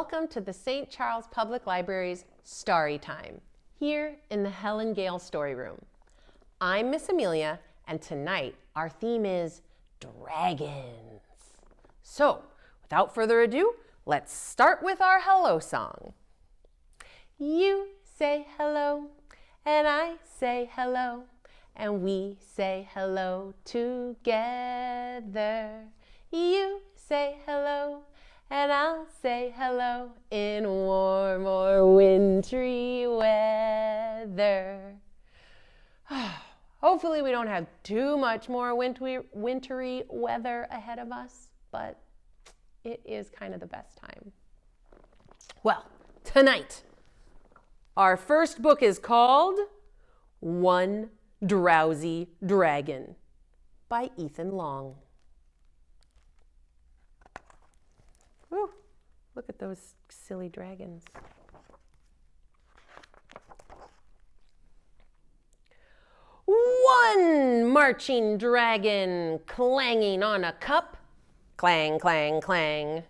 Welcome to the St. Charles Public Library's Starrytime, here in the Helen Gale Story Room. I'm Miss Amelia, and tonight our theme is dragons. So, without further ado, let's start with our hello song. You say hello, and I say hello, and we say hello together. You say hello, and I'll say hello in warm or wintry weather. Hopefully we don't have too much more wintry weather ahead of us, but it is kind of the best time. Well, tonight, our first book is called One Drowsy Dragon by Ethan Long. Ooh, look at those silly dragons. One marching dragon clanging on a cup, clang, clang, clang.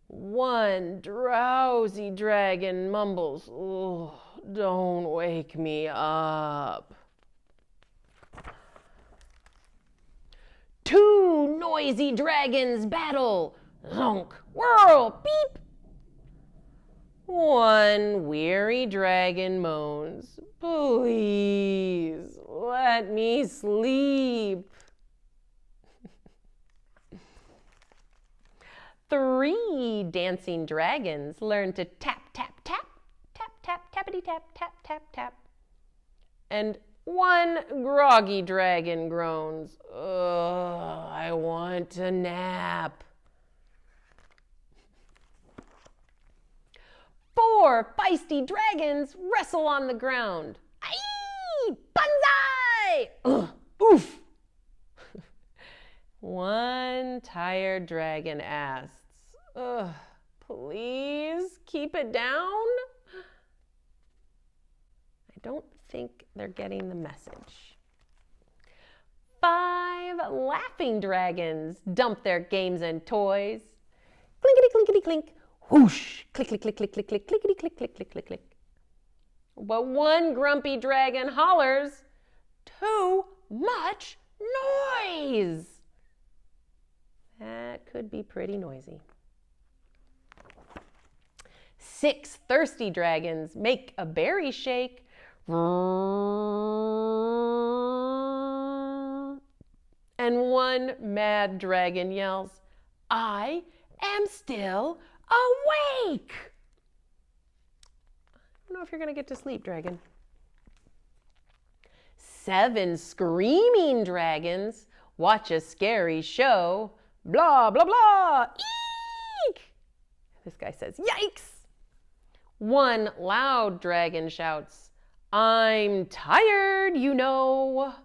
One drowsy dragon mumbles, "Oh, don't wake me up." Two noisy dragons battle, zonk, whirl, beep. One weary dragon moans, "Please, let me sleep." Three dancing dragons learn to tap, tap, tap, tap, tap, tappity tap, tap, tap, tap. And one groggy dragon groans, "Ugh, I want to nap." Four feisty dragons wrestle on the ground. Aye! Banzai! Ugh, oof! One tired dragon asks, "Ugh, please keep it down?" I don't think they're getting the message. Five laughing dragons dump their games and toys. Clinkety, clinkety, clink. Whoosh, click, click, click, click, click, click, clickety, click, click, click, click, click. But one grumpy dragon hollers, "Too much noise!" That could be pretty noisy. Six thirsty dragons make a berry shake. And one mad dragon yells, "I am still awake!" I don't know if you're going to get to sleep, dragon. Seven screaming dragons watch a scary show. Blah, blah, blah. Eek! This guy says, "Yikes!" One loud dragon shouts, "I'm tired, you know."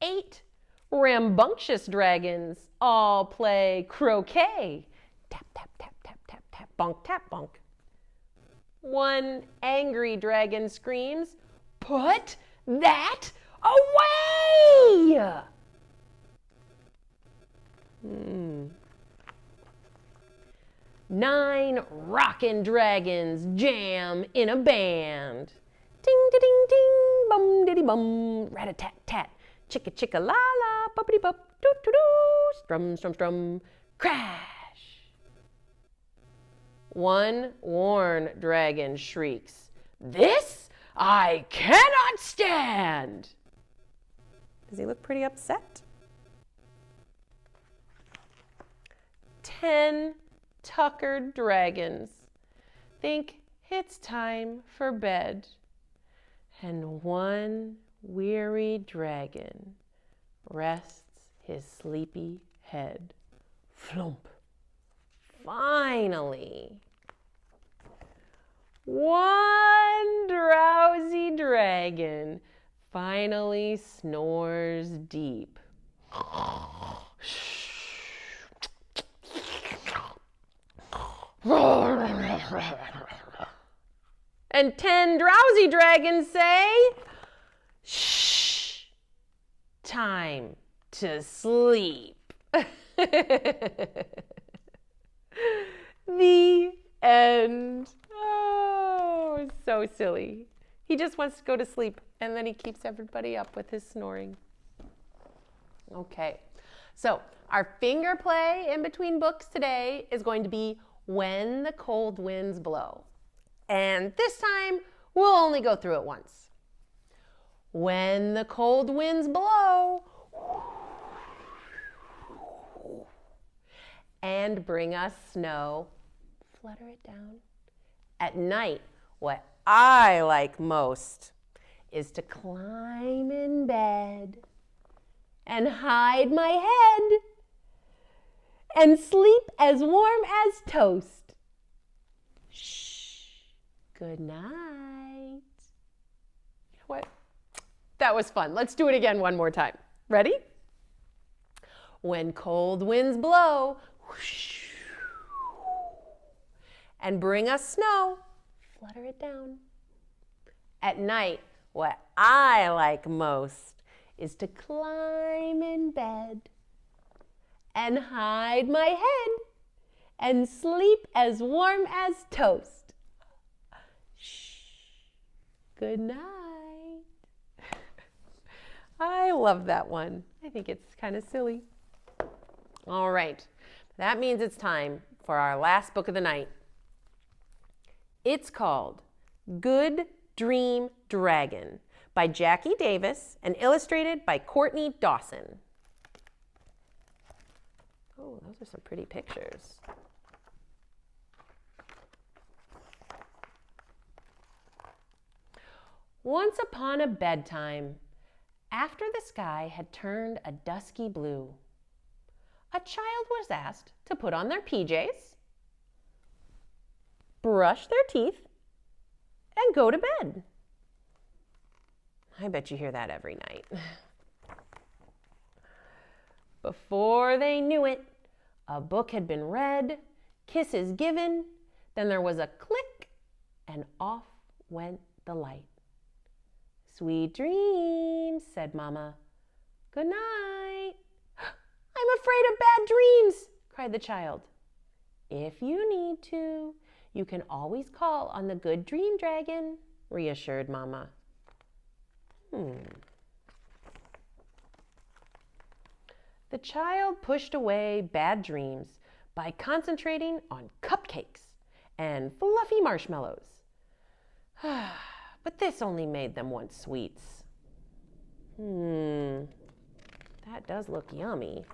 Eight rambunctious dragons all play croquet. Tap, tap, tap, tap, tap, tap, bonk, tap, bonk. One angry dragon screams, "Put that away!" Nine rockin' dragons jam in a band. Ding, da, ding, ding, bum, diddy, bum, rat-a-tat-tat, chicka, chicka, la, la, bubbity, bup, doo, doo, doo, strum, strum, strum, crash. One worn dragon shrieks, "This I cannot stand!" Does he look pretty upset? 10 tuckered dragons think it's time for bed, and one weary dragon rests his sleepy head. Flump. Finally, one drowsy dragon finally snores deep. And 10 drowsy dragons say, "Shh, time to sleep. The end. Oh, it's so silly. He just wants to go to sleep, and then he keeps everybody up with his snoring. Okay, so our finger play in between books today is going to be When the Cold Winds Blow. And this time, we'll only go through it once. When the cold winds blow and bring us snow, flutter it down. At night, what I like most is to climb in bed and hide my head and sleep as warm as toast. Shh, good night. You know what? That was fun. Let's do it again one more time. Ready? When cold winds blow whoosh, and bring us snow, flutter it down. At night, what I like most is to climb in bed and hide my head and sleep as warm as toast. Shh, good night. I love that one. I think it's kind of silly. All right, that means it's time for our last book of the night. It's called Good Dream Dragon by Jacky Davis and illustrated by Courtney Dawson. Oh, those are some pretty pictures. Once upon a bedtime, after the sky had turned a dusky blue, a child was asked to put on their PJs, brush their teeth, and go to bed. I bet you hear that every night. Before they knew it, a book had been read, kisses given, then there was a click, and off went the light. Sweet dreams, said Mama. Good night. I'm afraid of bad dreams, cried the child. If you need to, you can always call on the Good Dream Dragon, reassured Mama. The child pushed away bad dreams by concentrating on cupcakes and fluffy marshmallows. But this only made them want sweets. That does look yummy.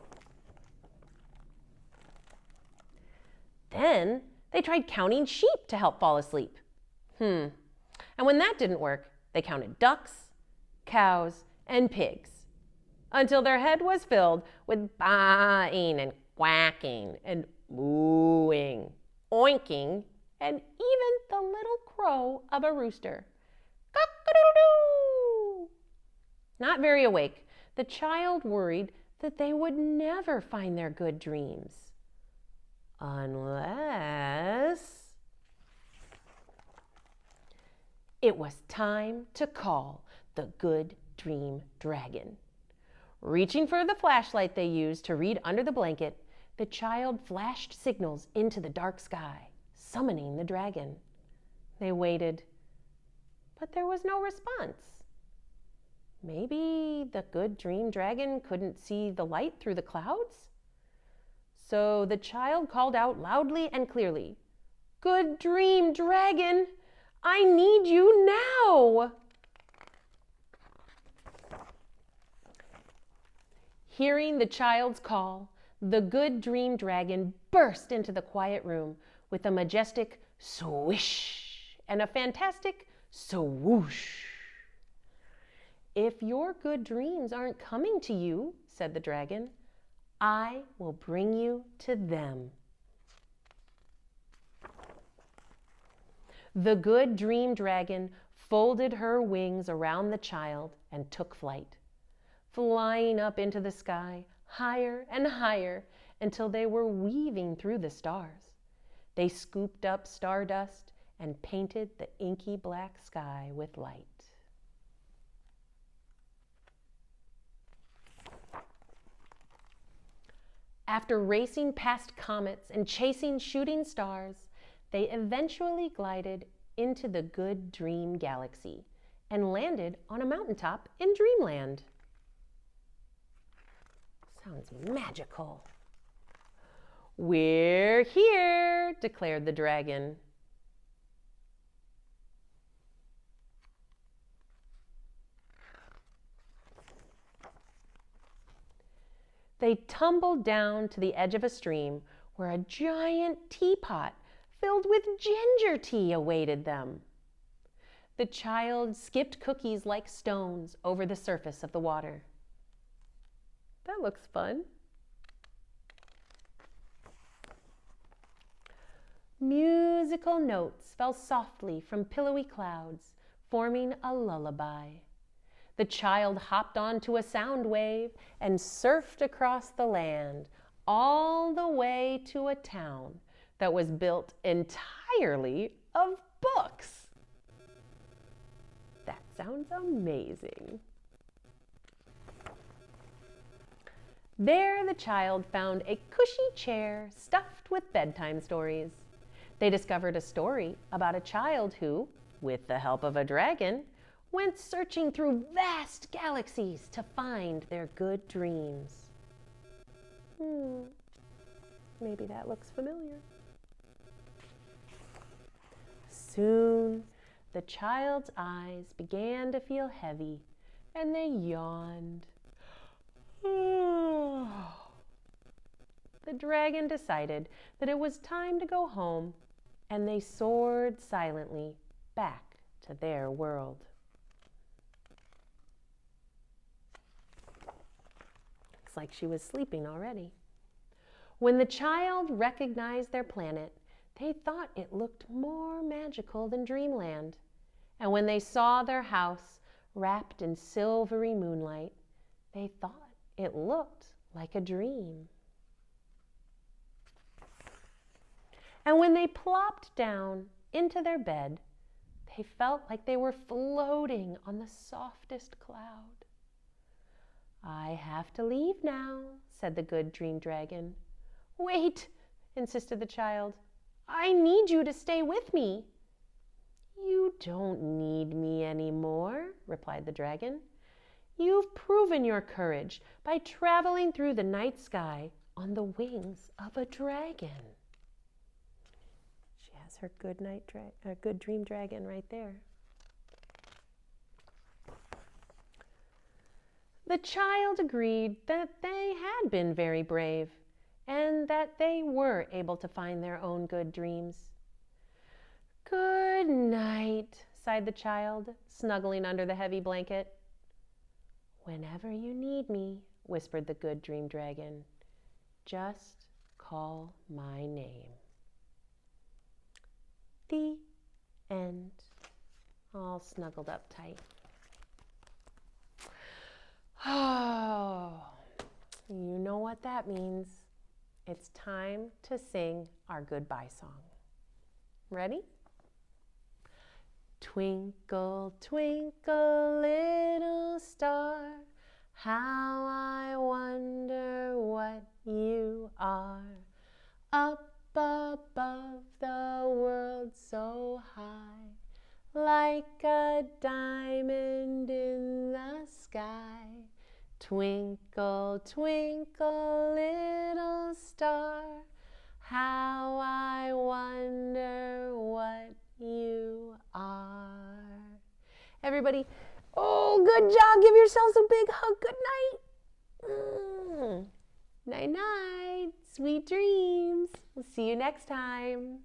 Then they tried counting sheep to help fall asleep. And when that didn't work, they counted ducks, cows, and pigs until their head was filled with baaing and quacking and mooing, oinking, and even the little crow of a rooster. Cock-a-doodle-doo! Not very awake, the child worried that they would never find their good dreams. Unless it was time to call the Good Dream Dragon. Reaching for the flashlight they used to read under the blanket, the child flashed signals into the dark sky, summoning the dragon. They waited, but there was no response. Maybe the Good Dream Dragon couldn't see the light through the clouds? So the child called out loudly and clearly, "Good Dream Dragon, I need you now!" Hearing the child's call, the Good Dream Dragon burst into the quiet room with a majestic swish and a fantastic swoosh. "If your good dreams aren't coming to you," said the dragon, "I will bring you to them." The Good Dream Dragon folded her wings around the child and took flight, flying up into the sky, higher and higher, until they were weaving through the stars. They scooped up stardust and painted the inky black sky with light. After racing past comets and chasing shooting stars, they eventually glided into the Good Dream Galaxy and landed on a mountaintop in Dreamland. Sounds magical. "We're here," declared the dragon. They tumbled down to the edge of a stream where a giant teapot filled with ginger tea awaited them. The child skipped cookies like stones over the surface of the water. That looks fun. Musical notes fell softly from pillowy clouds, forming a lullaby. The child hopped onto a sound wave and surfed across the land, all the way to a town that was built entirely of books. That sounds amazing. There the child found a cushy chair stuffed with bedtime stories. They discovered a story about a child who, with the help of a dragon, went searching through vast galaxies to find their good dreams. Maybe that looks familiar. Soon, the child's eyes began to feel heavy, and they yawned. The dragon decided that it was time to go home, and they soared silently back to their world. Looks like she was sleeping already. When the child recognized their planet, they thought it looked more magical than Dreamland. And when they saw their house wrapped in silvery moonlight, they thought it looked like a dream. And when they plopped down into their bed, they felt like they were floating on the softest cloud. "I have to leave now," said the Good Dream Dragon. "Wait," insisted the child. "I need you to stay with me." "You don't need me anymore," replied the dragon. "You've proven your courage by traveling through the night sky on the wings of a dragon." She has her good dream dragon right there. The child agreed that they had been very brave and that they were able to find their own good dreams. "Good night," sighed the child, snuggling under the heavy blanket. "Whenever you need me," whispered the Good Dream Dragon, "just call my name." The end. All snuggled up tight. Oh, you know what that means. It's time to sing our goodbye song. Ready? Twinkle, twinkle, little star, how I wonder what you are. Up above the world so high, like a diamond in the sky. Twinkle, twinkle, little star, how I wonder what you are. Everybody, oh, good job. Give yourselves a big hug. Good night. Night, night. Sweet dreams. We'll see you next time.